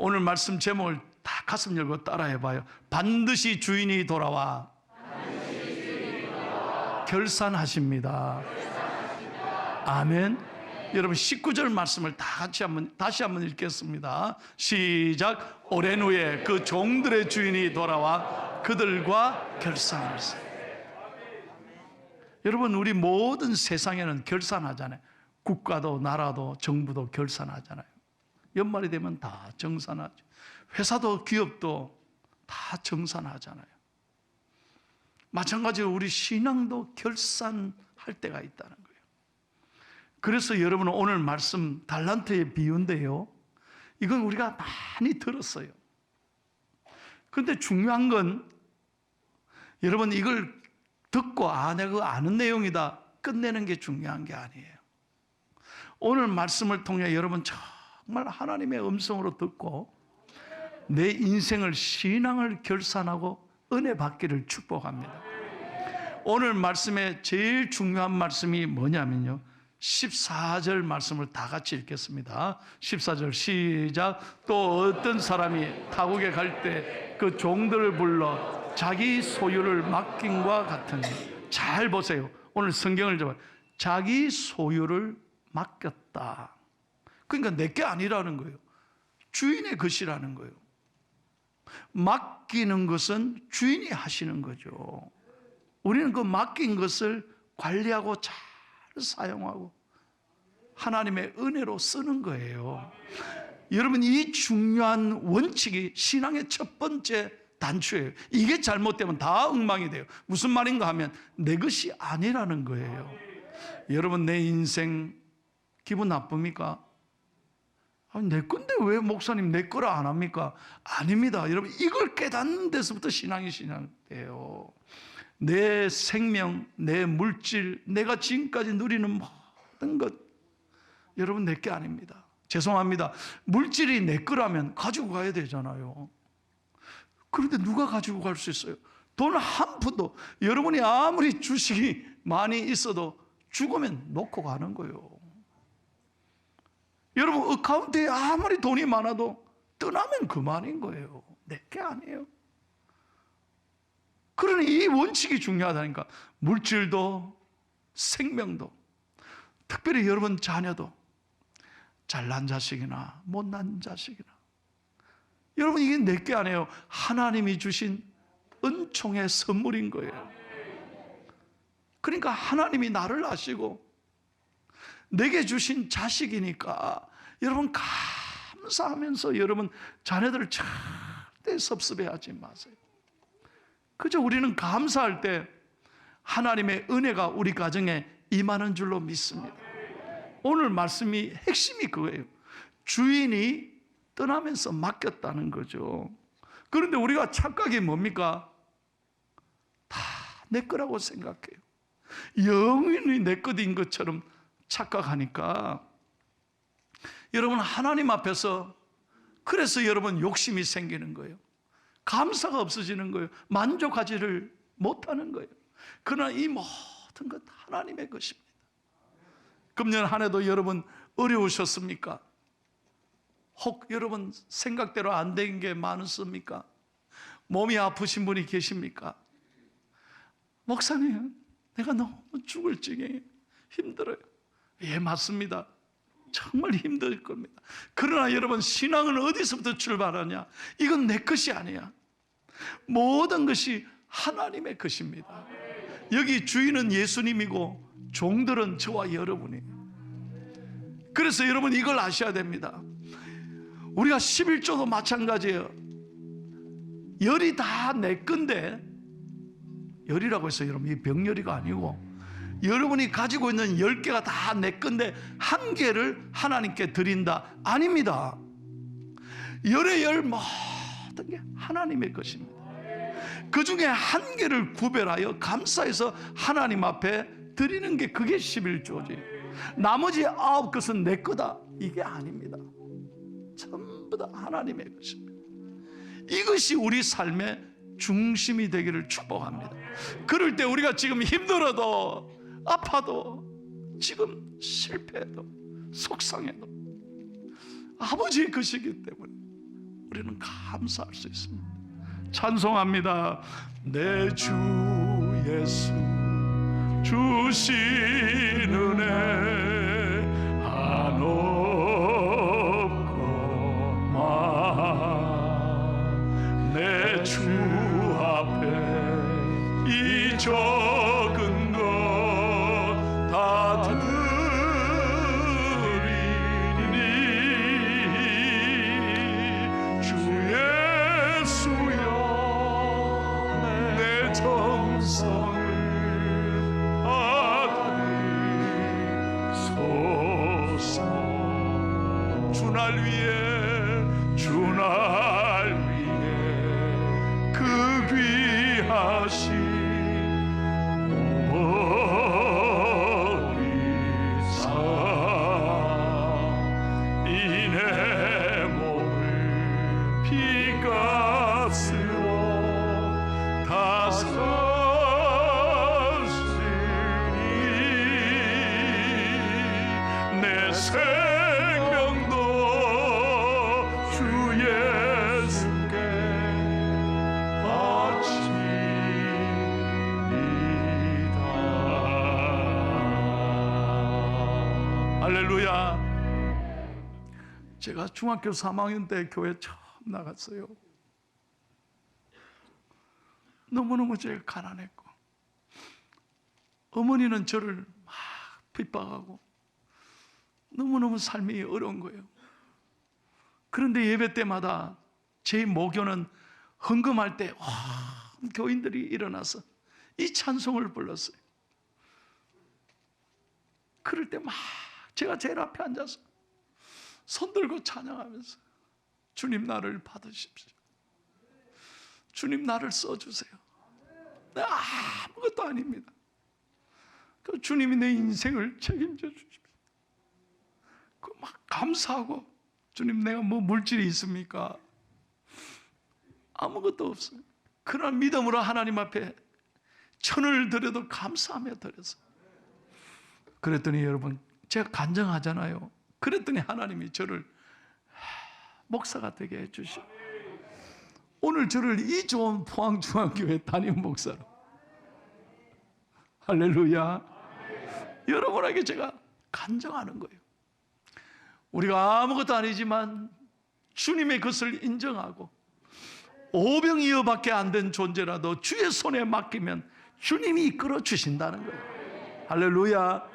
오늘 말씀 제목을 다 가슴 열고 따라해봐요. 반드시 주인이 돌아와 결산하십니다. 아멘. 여러분 19절 말씀을 다 같이 다시 한번 읽겠습니다. 시작. 오랜 후에 그 종들의 주인이 돌아와 그들과 결산하시다. 여러분, 우리 모든 세상에는 결산하잖아요. 국가도 나라도 정부도 결산하잖아요. 연말이 되면 다 정산하죠. 회사도 기업도 다 정산하잖아요. 마찬가지로 우리 신앙도 결산할 때가 있다는 거예요. 그래서 여러분, 오늘 말씀 달란트의 비유인데요, 이건 우리가 많이 들었어요. 그런데 중요한 건 여러분, 이걸 듣고 내가 아는 내용이다 끝내는 게 중요한 게 아니에요. 오늘 말씀을 통해 여러분 정말 하나님의 음성으로 듣고 내 인생을, 신앙을 결산하고 은혜 받기를 축복합니다. 오늘 말씀의 제일 중요한 말씀이 뭐냐면요, 14절 말씀을 다 같이 읽겠습니다. 14절 시작. 또 어떤 사람이 타국에 갈 때 그 종들을 불러 자기 소유를 맡김과 같으니. 잘 보세요. 오늘 성경을 좀 자기 소유를 맡겼다. 그러니까 내게 아니라는 거예요. 주인의 것이라는 거예요. 맡기는 것은 주인이 하시는 거죠. 우리는 그 맡긴 것을 관리하고 잘 사용하고 하나님의 은혜로 쓰는 거예요. 여러분, 이 중요한 원칙이 신앙의 첫 번째 단추예요. 이게 잘못되면 다 엉망이 돼요. 무슨 말인가 하면 내 것이 아니라는 거예요. 여러분, 내 인생 기분 나쁩니까? 내 건데 왜 목사님 내 거라 안 합니까? 아닙니다. 여러분, 이걸 깨닫는 데서부터 신앙이 시작돼요. 내 생명, 내 물질, 내가 지금까지 누리는 모든 것, 여러분 내 게 아닙니다. 죄송합니다. 물질이 내 거라면 가지고 가야 되잖아요. 그런데 누가 가지고 갈 수 있어요? 돈 한 푼도, 여러분이 아무리 주식이 많이 있어도 죽으면 놓고 가는 거예요. 여러분, 어카운트에 아무리 돈이 많아도 떠나면 그만인 거예요. 내 게 아니에요. 그러니 이 원칙이 중요하다니까. 물질도 생명도, 특별히 여러분 자녀도, 잘난 자식이나 못난 자식이나, 여러분 이게 내 게 아니에요. 하나님이 주신 은총의 선물인 거예요. 그러니까 하나님이 나를 아시고 내게 주신 자식이니까 여러분 감사하면서 여러분 자녀들을 절대 섭섭해하지 마세요. 그저 우리는 감사할 때 하나님의 은혜가 우리 가정에 임하는 줄로 믿습니다. 오늘 말씀이 핵심이 그거예요. 주인이 떠나면서 맡겼다는 거죠. 그런데 우리가 착각이 뭡니까? 다 내 거라고 생각해요. 영원히 내 것인 것처럼 착각하니까 여러분, 하나님 앞에서 그래서 여러분 욕심이 생기는 거예요. 감사가 없어지는 거예요. 만족하지를 못하는 거예요. 그러나 이 모든 것 하나님의 것입니다. 금년 한 해도 여러분 어려우셨습니까? 혹 여러분 생각대로 안 된 게 많으십니까? 몸이 아프신 분이 계십니까? 목사님, 내가 너무 죽을 지경에 힘들어요. 예, 맞습니다. 정말 힘들 겁니다. 그러나 여러분, 신앙은 어디서부터 출발하냐? 이건 내 것이 아니야. 모든 것이 하나님의 것입니다. 여기 주인은 예수님이고 종들은 저와 여러분이에요. 그래서 여러분 이걸 아셔야 됩니다. 우리가 11조도 마찬가지예요. 열이 다 내 건데, 열이라고 해서 여러분 이 병열이가 아니고 여러분이 가지고 있는 10개가 다 내 건데 한 개를 하나님께 드린다, 아닙니다. 열의 열 모든 게 하나님의 것입니다. 그 중에 한 개를 구별하여 감사해서 하나님 앞에 드리는 게 그게 11조지. 나머지 9것은 내 거다, 이게 아닙니다. 전부 다 하나님의 것입니다. 이것이 우리 삶의 중심이 되기를 축복합니다. 그럴 때 우리가 지금 힘들어도, 아파도, 지금 실패해도, 속상해도 아버지의 것이기 때문에 우리는 감사할 수 있습니다. 찬송합니다. 내 주 예수 주신 은혜 한없고만 내 주 앞에 이 적은 것 다 드리니 주 예수여 내 정성을 받으소서. 주 날 위해 그 귀하신 이내 몸을 피가스로 다 샀으니 내 생명도 주 예수께 바치리다. 할렐루야. 제가 중학교 3학년 때 교회 처음 나갔어요. 너무너무 제가 가난했고 어머니는 저를 막 핍박하고 너무너무 삶이 어려운 거예요. 그런데 예배 때마다 제 모교는 헌금할 때 교인들이 일어나서 이 찬송을 불렀어요. 그럴 때 막 제가 제일 앞에 앉아서 손 들고 찬양하면서 주님 나를 받으십시오. 주님 나를 써주세요. 내 아무것도 아닙니다. 그 주님이 내 인생을 책임져 주십시오. 그 막 감사하고 주님 내가 뭐 물질이 있습니까? 아무것도 없어요. 그러나 믿음으로 하나님 앞에 천을 드려도 감사하며 드렸어요. 그랬더니 여러분 제가 간증하잖아요. 그랬더니 하나님이 저를 목사가 되게 해주시고 오늘 저를 이 좋은 포항중앙교회 담임 목사로 할렐루야. 여러분에게 제가 간증하는 거예요. 우리가 아무것도 아니지만 주님의 것을 인정하고 오병이어밖에 안 된 존재라도 주의 손에 맡기면 주님이 이끌어 주신다는 거예요. 할렐루야.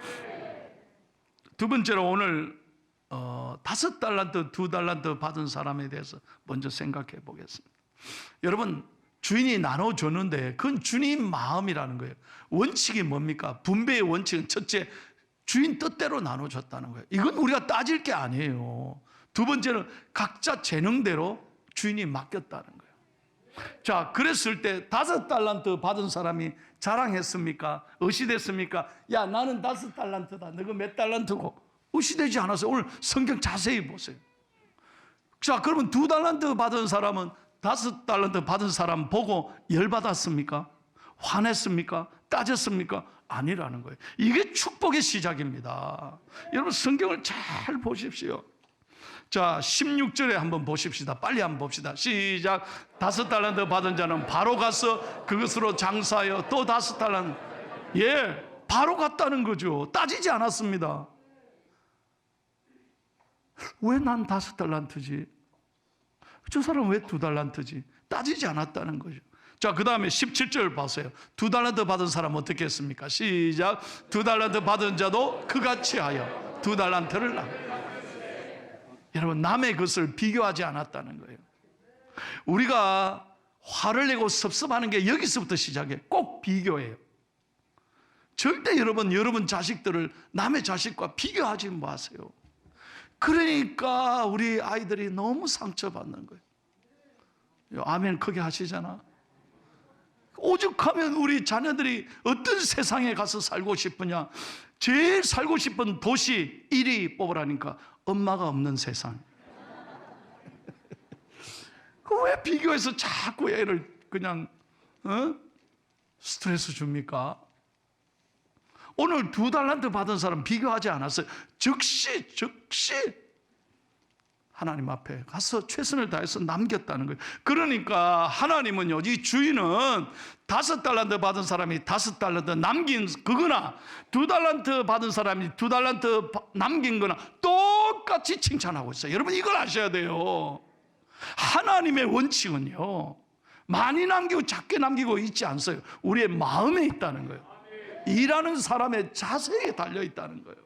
두 번째로 오늘 5달란트, 2달란트 받은 사람에 대해서 먼저 생각해 보겠습니다. 여러분 주인이 나눠줬는데 그건 주님 마음이라는 거예요. 원칙이 뭡니까? 분배의 원칙은 첫째 주인 뜻대로 나눠줬다는 거예요. 이건 우리가 따질 게 아니에요. 두 번째는 각자 재능대로 주인이 맡겼다는 거예요. 자, 그랬을 때 5달란트 받은 사람이 자랑했습니까? 의시됐습니까? 야, 나는 5달란트다. 너가 몇 달란트고? 의시되지 않았어요. 오늘 성경 자세히 보세요. 자, 그러면 2달란트 받은 사람은 5달란트 받은 사람 보고 열받았습니까? 화냈습니까? 따졌습니까? 아니라는 거예요. 이게 축복의 시작입니다. 여러분 성경을 잘 보십시오. 자, 16절에 한번 보십시다. 빨리 한번 봅시다. 시작. 5달란트 받은 자는 바로 가서 그것으로 장사하여 또 5달란트. 예, 바로 갔다는 거죠. 따지지 않았습니다. 왜 난 5달란트지? 저 사람은 왜 2달란트지? 따지지 않았다는 거죠. 자, 그 다음에 17절 보세요. 2달란트 받은 사람 어떻게 했습니까? 시작. 2달란트 받은 자도 그같이 하여 2달란트를 남. 여러분 남의 것을 비교하지 않았다는 거예요. 우리가 화를 내고 섭섭하는 게 여기서부터 시작해. 꼭 비교해요. 절대 여러분 자식들을 남의 자식과 비교하지 마세요. 그러니까 우리 아이들이 너무 상처받는 거예요. 아멘 크게 하시잖아. 오죽하면 우리 자녀들이 어떤 세상에 가서 살고 싶으냐. 제일 살고 싶은 도시 1위 뽑으라니까 엄마가 없는 세상. 왜 비교해서 자꾸 애를 그냥 스트레스 줍니까? 오늘 2달란트 받은 사람 비교하지 않았어요. 즉시 하나님 앞에 가서 최선을 다해서 남겼다는 거예요. 그러니까 하나님은요, 이 주인은 5달란트 받은 사람이 5달란트 남긴 그거나 2달란트 받은 사람이 2달란트 남긴 거나 똑같이 칭찬하고 있어요. 여러분 이걸 아셔야 돼요. 하나님의 원칙은요, 많이 남기고 작게 남기고 있지 않아요. 우리의 마음에 있다는 거예요. 일하는 사람의 자세에 달려 있다는 거예요.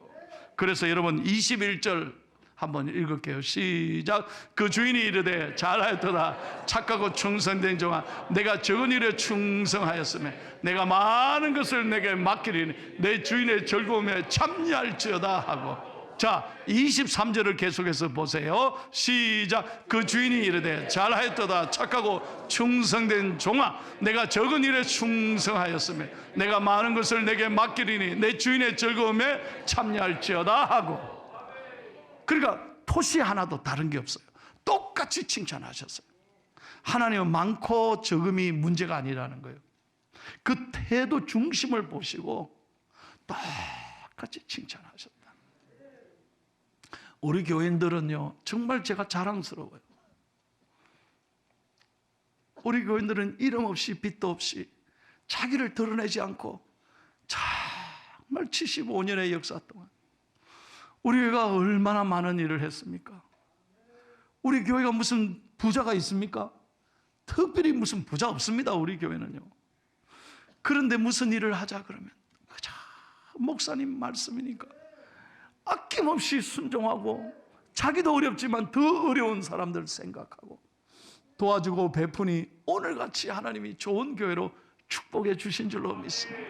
그래서 여러분 21절 한번 읽을게요. 시작. 그 주인이 이르되 잘하였도다 착하고 충성된 종아, 내가 적은 일에 충성하였으며 내가 많은 것을 내게 맡기리니 내 주인의 즐거움에 참여할지어다 하고. 자, 23절을 계속해서 보세요. 시작. 그 주인이 이르되 잘하였도다 착하고 충성된 종아, 내가 적은 일에 충성하였으며 내가 많은 것을 내게 맡기리니 내 주인의 즐거움에 참여할지어다 하고. 그러니까 토시 하나도 다른 게 없어요. 똑같이 칭찬하셨어요. 하나님은 많고 적음이 문제가 아니라는 거예요. 그 태도 중심을 보시고 똑같이 칭찬하셨다. 우리 교인들은요, 정말 제가 자랑스러워요. 우리 교인들은 이름 없이 빚도 없이 자기를 드러내지 않고 정말 75년의 역사 동안 우리 교회가 얼마나 많은 일을 했습니까? 우리 교회가 무슨 부자가 있습니까? 특별히 무슨 부자 없습니다. 우리 교회는요. 그런데 무슨 일을 하자 그러면 그저 목사님 말씀이니까 아낌없이 순종하고, 자기도 어렵지만 더 어려운 사람들 생각하고 도와주고 베푸니 오늘같이 하나님이 좋은 교회로 축복해 주신 줄로 믿습니다.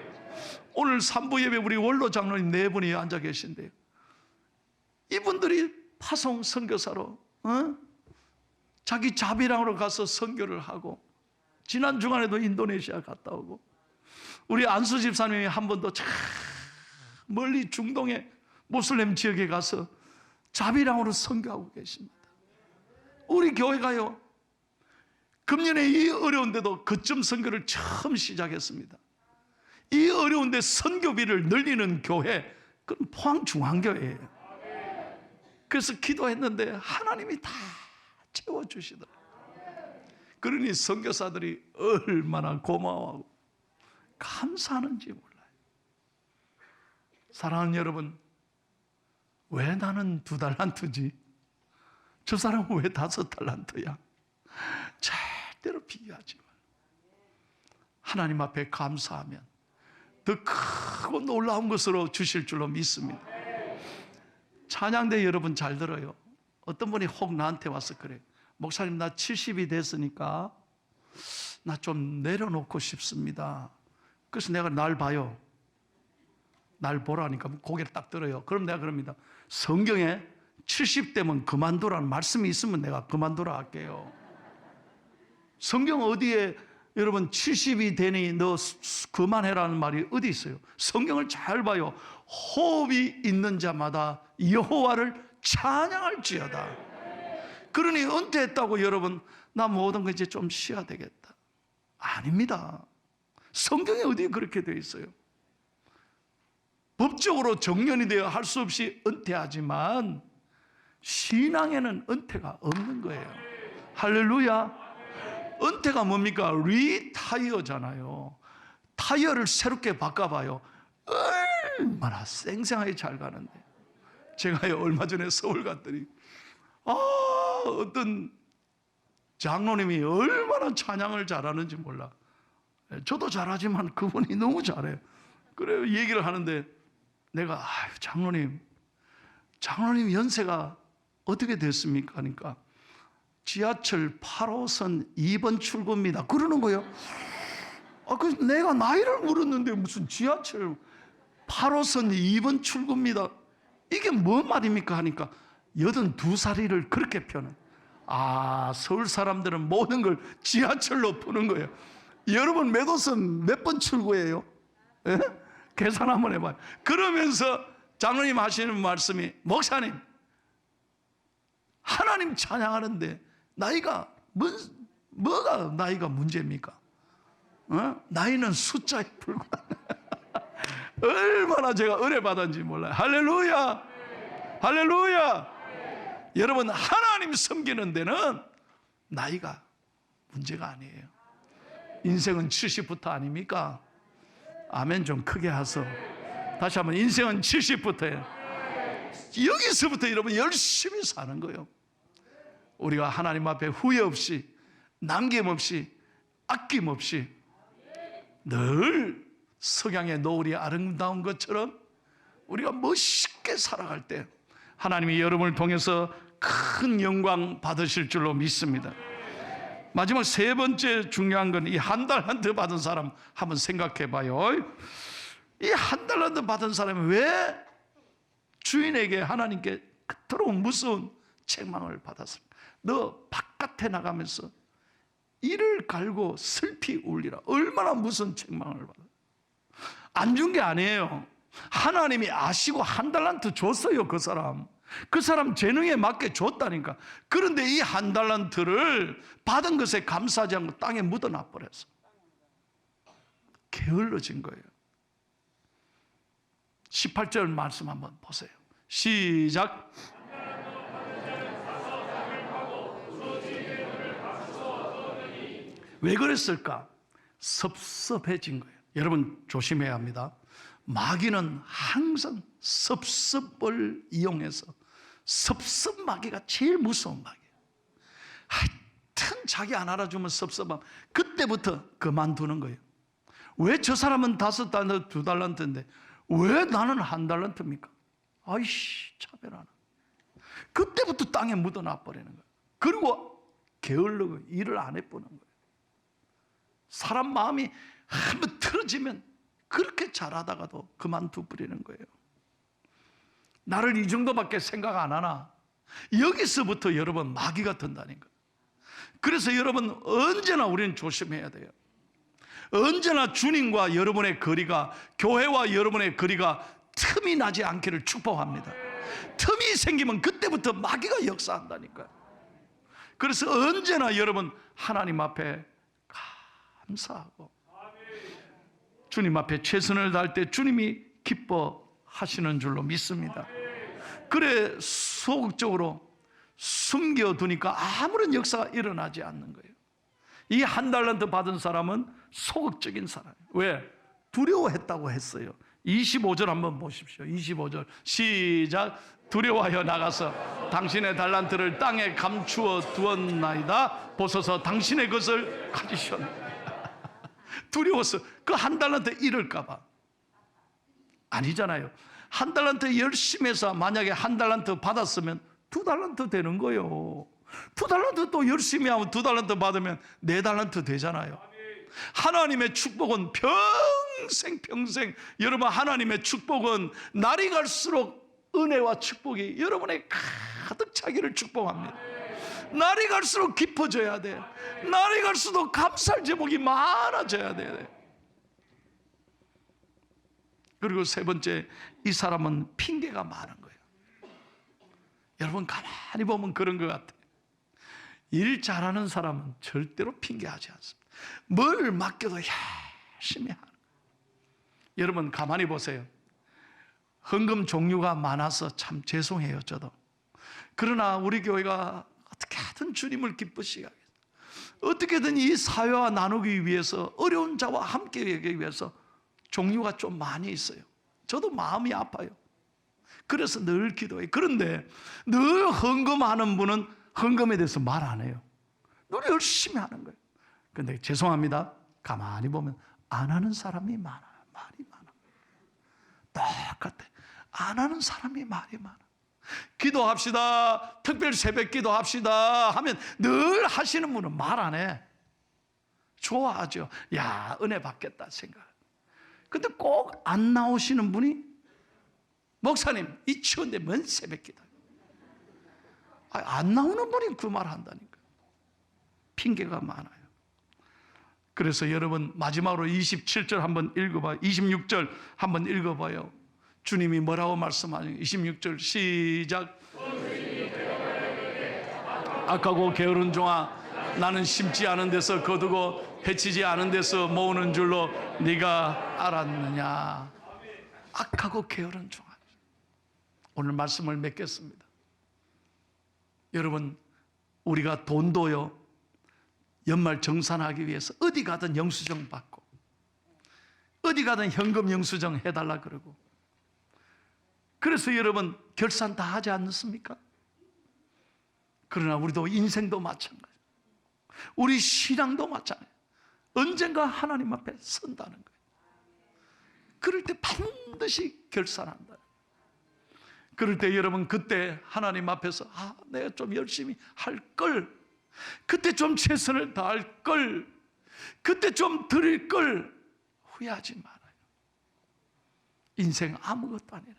오늘 3부 예배 우리 원로 장로님 4분이 앉아 계신데요, 이분들이 파송 선교사로 자기 자비랑으로 가서 선교를 하고, 지난 주간에도 인도네시아 갔다 오고, 우리 안수 집사님이 한 번도 참 멀리 중동의 모슬렘 지역에 가서 자비랑으로 선교하고 계십니다. 우리 교회가요, 금년에 이 어려운데도 거점 선교를 처음 시작했습니다. 이 어려운데 선교비를 늘리는 교회, 그건 포항중앙교회예요. 그래서 기도했는데 하나님이 다 채워주시더라고요. 그러니 선교사들이 얼마나 고마워하고 감사하는지 몰라요. 사랑하는 여러분, 왜 나는 2달란트지? 저 사람은 왜 5달란트야? 절대로 비교하지 마. 하나님 앞에 감사하면 더 크고 놀라운 것으로 주실 줄로 믿습니다. 찬양대 여러분 잘 들어요. 어떤 분이 혹 나한테 와서 그래, 목사님 나 70이 됐으니까 나 좀 내려놓고 싶습니다. 그래서 내가 날 봐요. 날 보라니까 고개를 딱 들어요. 그럼 내가 그럽니다. 성경에 70대면 그만두라는 말씀이 있으면 내가 그만두라 할게요. 성경 어디에 여러분 70이 되니 너 그만해라는 말이 어디 있어요? 성경을 잘 봐요. 호흡이 있는 자마다 여호와를 찬양할지어다. 그러니 은퇴했다고 여러분 나 모든 거 이제 좀 쉬어야 되겠다, 아닙니다. 성경에 어디에 그렇게 되어 있어요? 법적으로 정년이 되어 할 수 없이 은퇴하지만 신앙에는 은퇴가 없는 거예요. 할렐루야. 은퇴가 뭡니까? 리타이어잖아요. 타이어를 새롭게 바꿔봐요. 얼마나 쌩쌩하게 잘 가는데. 제가 얼마 전에 서울 갔더니 어떤 장로님이 얼마나 찬양을 잘하는지 몰라. 저도 잘하지만 그분이 너무 잘해요. 그래요. 얘기를 하는데 내가 장로님 연세가 어떻게 됐습니까? 하니까 지하철 8호선 2번 출구입니다. 그러는 거예요. 그래서 내가 나이를 물었는데 무슨 지하철 8호선 2번 출구입니다. 이게 뭔 말입니까? 하니까 82살이를 그렇게 펴는. 서울 사람들은 모든 걸 지하철로 푸는 거예요. 여러분 몇 호선 몇 번 출구예요? 예? 계산 한번 해봐요. 그러면서 장로님 하시는 말씀이, 목사님 하나님 찬양하는데 나이가 뭐가 나이가 문제입니까? 나이는 숫자에 불과한. 얼마나 제가 은혜 받았는지 몰라요. 할렐루야. 할렐루야. 여러분 하나님 하나님 섬기는 데는 나이가 문제가 아니에요. 인생은 70부터 아닙니까? 아멘 좀 크게 하소. 다시 한번, 인생은 70부터예요. 여기서부터 여러분 열심히 사는 거예요. 우리가 하나님 앞에 후회 없이, 남김없이, 아낌없이 늘 석양의 노을이 아름다운 것처럼 우리가 멋있게 살아갈 때 하나님이 여러분을 통해서 큰 영광 받으실 줄로 믿습니다. 마지막 세 번째 중요한 건 이 한 달란트 받은 사람 한번 생각해 봐요. 이 한 달란트 받은 사람이 왜 주인에게, 하나님께 그토록 무서운 책망을 받았습니까? 너 바깥에 나가면서 이를 갈고 슬피 울리라. 얼마나 무서운 책망을 받아. 안 준 게 아니에요. 하나님이 아시고 한 달란트 줬어요. 그 사람 재능에 맞게 줬다니까. 그런데 이 한 달란트를 받은 것에 감사하지 않고 땅에 묻어놔 버렸어. 게을러진 거예요. 18절 말씀 한번 보세요. 시작. 왜 그랬을까? 섭섭해진 거예요. 여러분 조심해야 합니다. 마귀는 항상 섭섭을 이용해서, 섭섭 마귀가 제일 무서운 마귀예요. 하여튼 자기 안 알아주면 섭섭하면 그때부터 그만두는 거예요. 왜 저 사람은 5달란트, 2달란트인데 왜 나는 1달란트입니까? 아이씨, 차별하나. 그때부터 땅에 묻어놔 버리는 거예요. 그리고 게을르고 일을 안 해보는 거예요. 사람 마음이 한번 틀어지면 그렇게 잘하다가도 그만두 버리는 거예요. 나를 이 정도밖에 생각 안 하나? 여기서부터 여러분 마귀가 든다니까. 그래서 여러분 언제나 우리는 조심해야 돼요. 언제나 주님과 여러분의 거리가, 교회와 여러분의 거리가 틈이 나지 않기를 축복합니다. 틈이 생기면 그때부터 마귀가 역사한다니까요. 그래서 언제나 여러분 하나님 앞에 감사하고 주님 앞에 최선을 다할 때 주님이 기뻐하시는 줄로 믿습니다. 그래 소극적으로 숨겨두니까 아무런 역사가 일어나지 않는 거예요. 이 한 달란트 받은 사람은 소극적인 사람이에요. 왜? 두려워했다고 했어요. 25절 한번 보십시오. 25절 시작. 두려워하여 나가서 당신의 달란트를 땅에 감추어 두었나이다. 보소서 당신의 것을 가지셨나이다. 두려워서 그 한 달란트 잃을까 봐. 아니잖아요. 한 달란트 열심히 해서 만약에 한 달란트 받았으면 2달란트 되는 거예요. 2달란트 또 열심히 하면 2달란트 받으면 4달란트 되잖아요. 하나님의 축복은 평생 여러분 하나님의 축복은 날이 갈수록 은혜와 축복이 여러분의 가득 차기를 축복합니다. 날이 갈수록 깊어져야 돼. 날이 갈수록 감사할 제목이 많아져야 돼. 그리고 세 번째, 이 사람은 핑계가 많은 거예요. 여러분 가만히 보면 그런 것 같아요. 일 잘하는 사람은 절대로 핑계하지 않습니다. 뭘 맡겨도 열심히 하는 거예요. 여러분 가만히 보세요. 헌금 종류가 많아서 참 죄송해요, 저도. 그러나 우리 교회가 어떻게 하든 주님을 기쁘시게 하겠습니다. 어떻게든 이 사회와 나누기 위해서, 어려운 자와 함께 하기 위해서 종류가 좀 많이 있어요. 저도 마음이 아파요. 그래서 늘 기도해요. 그런데 늘 헌금하는 분은 헌금에 대해서 말 안 해요. 늘 열심히 하는 거예요. 그런데 죄송합니다. 가만히 보면 안 하는 사람이 많아요. 말이 많아. 똑같아. 안 하는 사람이 말이 많아. 기도합시다. 특별 새벽 기도합시다 하면 늘 하시는 분은 말 안 해. 좋아하죠. 야, 은혜 받겠다 생각. 근데 꼭 안 나오시는 분이 목사님, 이 추운데 뭔 새벽 기도. 안 나오는 분이 그 말 한다니까. 핑계가 많아요. 그래서 여러분 마지막으로 27절 한번 읽어봐요. 26절 한번 읽어봐요. 주님이 뭐라고 말씀하시는 26절 시작. 악하고 게으른 종아, 나는 심지 않은 데서 거두고 해치지 않은 데서 모으는 줄로 네가 알았느냐. 악하고 게으른 종아. 오늘 말씀을 맺겠습니다. 여러분 우리가 돈도요, 연말 정산하기 위해서 어디 가든 영수증 받고, 어디 가든 현금 영수증 해달라 그러고, 그래서 여러분 결산 다 하지 않습니까? 그러나 우리도 인생도 마찬가지, 우리 신앙도 마찬가지. 언젠가 하나님 앞에 선다는 거예요. 그럴 때 반드시 결산한다. 그럴 때 여러분, 그때 하나님 앞에서 내가 좀 열심히 할 걸, 그때 좀 최선을 다할 걸, 그때 좀 드릴 걸 후회하지 말아요. 인생 아무것도 아니라.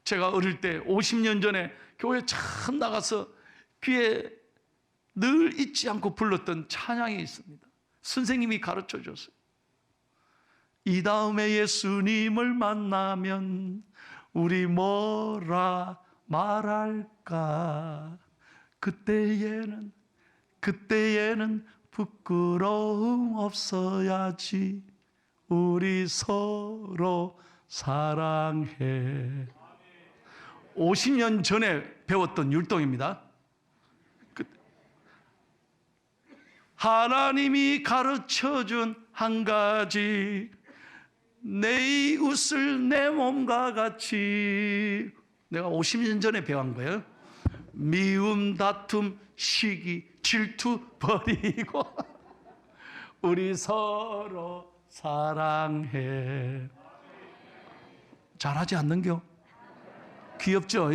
제가 어릴 때 50년 전에 교회 참 나가서 귀에 늘 잊지 않고 불렀던 찬양이 있습니다. 선생님이 가르쳐 줬어요. 이 다음에 예수님을 만나면 우리 뭐라 말할까? 그때에는 부끄러움 없어야지. 우리 서로 사랑해. 50년 전에 배웠던 율동입니다. 하나님이 가르쳐준 한 가지, 내 이웃을 내 몸과 같이. 내가 50년 전에 배운 거예요. 미움, 다툼, 시기, 질투 버리고 우리 서로 사랑해. 잘하지 않는겨? 귀엽죠?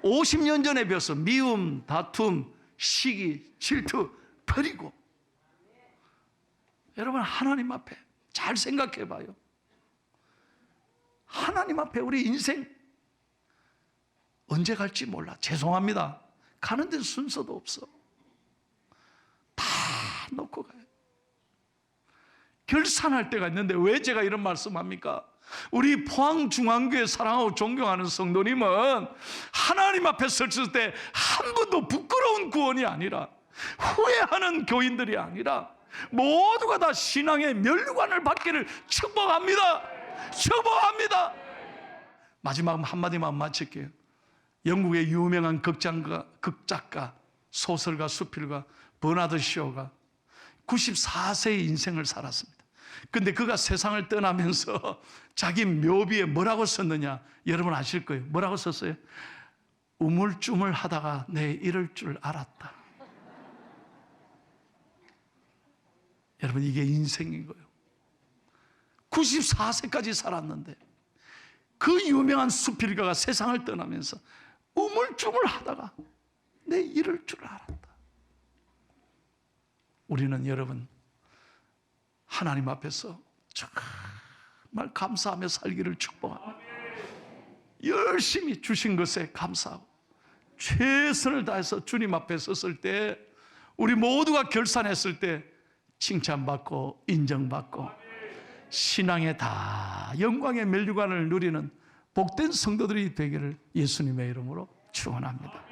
50년 전에 배웠어. 미움, 다툼, 시기, 질투 버리고. 여러분, 하나님 앞에 잘 생각해 봐요. 하나님 앞에 우리 인생 언제 갈지 몰라. 죄송합니다. 가는 데는 순서도 없어. 다 놓고 가요. 결산할 때가 있는데 왜 제가 이런 말씀합니까? 우리 포항중앙교회 사랑하고 존경하는 성도님은 하나님 앞에 섰을 때 한 번도 부끄러운 구원이 아니라, 후회하는 교인들이 아니라, 모두가 다 신앙의 면류관을 받기를 축복합니다. 축복합니다. 마지막 한마디만 마칠게요. 영국의 유명한 극작가, 소설가, 수필가 버나드 쇼가 94세의 인생을 살았습니다. 근데 그가 세상을 떠나면서 자기 묘비에 뭐라고 썼느냐, 여러분 아실 거예요. 뭐라고 썼어요? 우물쭈물 하다가 내 이럴 줄 알았다. 여러분, 이게 인생인 거예요. 94세까지 살았는데 그 유명한 수필가가 세상을 떠나면서 우물쭈물 하다가 내 이럴 줄 알았다. 우리는 여러분, 하나님 앞에서 정말 감사하며 살기를 축복합니다. 열심히 주신 것에 감사하고 최선을 다해서 주님 앞에 섰을 때, 우리 모두가 결산했을 때 칭찬받고 인정받고 신앙의 다 영광의 면류관을 누리는 복된 성도들이 되기를 예수님의 이름으로 축원합니다.